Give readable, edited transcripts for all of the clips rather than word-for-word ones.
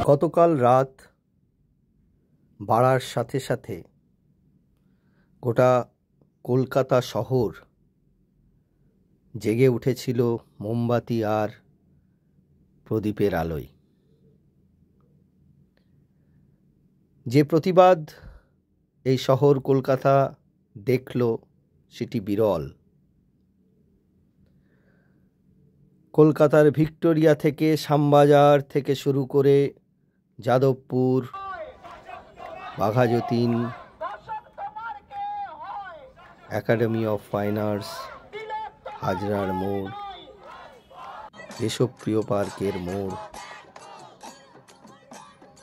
গতকাল রাত বাড়ার সাথে সাথে গোটা কলকাতা শহর জেগে উঠেছিল মোমবাতি আর প্রদীপের আলোয়। যে প্রতিবাদ এই শহর কলকাতা দেখল সেটি বিরল। কলকাতার ভিক্টোরিয়া থেকে শ্যামবাজার থেকে শুরু করে Jadavpur, Baghajatin, academy of fine arts, হাজরার মোড়, দেশপ্রিয় পার্কের মোড়,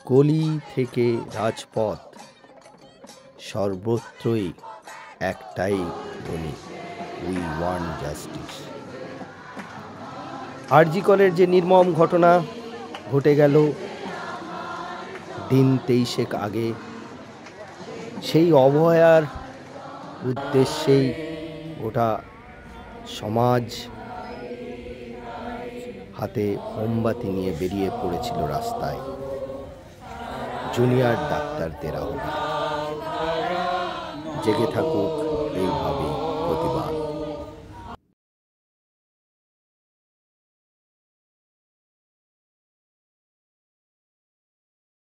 গলি থেকে রাজপথ, সর্বত্রই একটাই ধ্বনি, উই ওয়ান্ট জাস্টিস। আরজি করের যে নির্মম ঘটনা ঘটে গেল দিন 23 আগে, সেই অবহেলার উদ্দেশ্যেই গোটা সমাজ হাতে মোমবাতি নিয়ে বেরিয়ে পড়েছিল রাস্তায় জুনিয়র ডাক্তারদের আহ্বানে। জেগে থাকুক এইভাবেই প্রতিবাদ।